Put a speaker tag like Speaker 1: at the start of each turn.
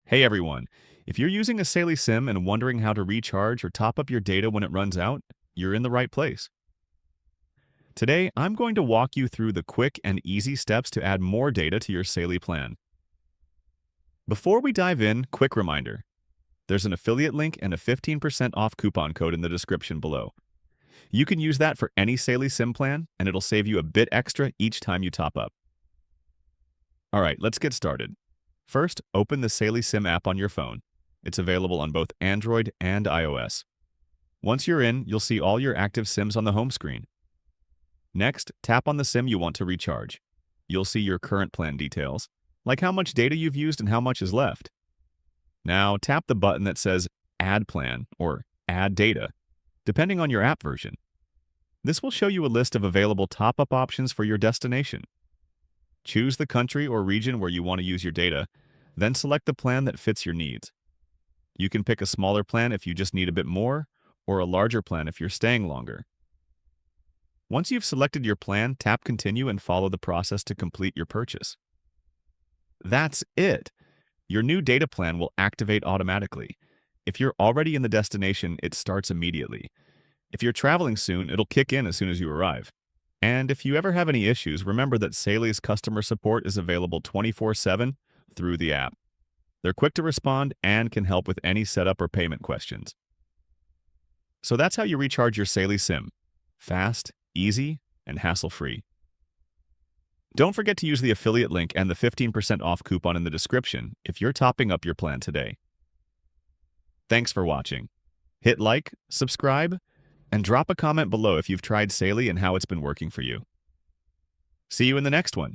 Speaker 1: Hey everyone, if you're using a Saily eSIM and wondering how to recharge or top up your data when it runs out, you're in the right place. Today, I'm going to walk you through the quick and easy steps to add more data to your Saily plan. Before we dive in, quick reminder. There's an affiliate link and a 15% off coupon code in the description below. You can use that for any Saily eSIM plan, and it'll save you a bit extra each time you top up. Alright, let's get started. First, open the Saily eSIM app on your phone. It's available on both Android and iOS. Once you're in, you'll see all your active SIMs on the home screen. Next, tap on the SIM you want to recharge. You'll see your current plan details, like how much data you've used and how much is left. Now, tap the button that says Add Plan or Add Data, depending on your app version. This will show you a list of available top-up options for your destination. Choose the country or region where you want to use your data, then select the plan that fits your needs. You can pick a smaller plan if you just need a bit more, or a larger plan if you're staying longer. Once you've selected your plan, tap Continue and follow the process to complete your purchase. That's it! Your new data plan will activate automatically. If you're already in the destination, it starts immediately. If you're traveling soon, it'll kick in as soon as you arrive. And if you ever have any issues, remember that Saily's customer support is available 24/7 through the app. They're quick to respond and can help with any setup or payment questions. So that's how you recharge your Saily eSIM. Fast, easy, and hassle-free. Don't forget to use the affiliate link and the 15% off coupon in the description if you're topping up your plan today. Thanks for watching. Hit like, subscribe, and drop a comment below if you've tried Saily and how it's been working for you. See you in the next one.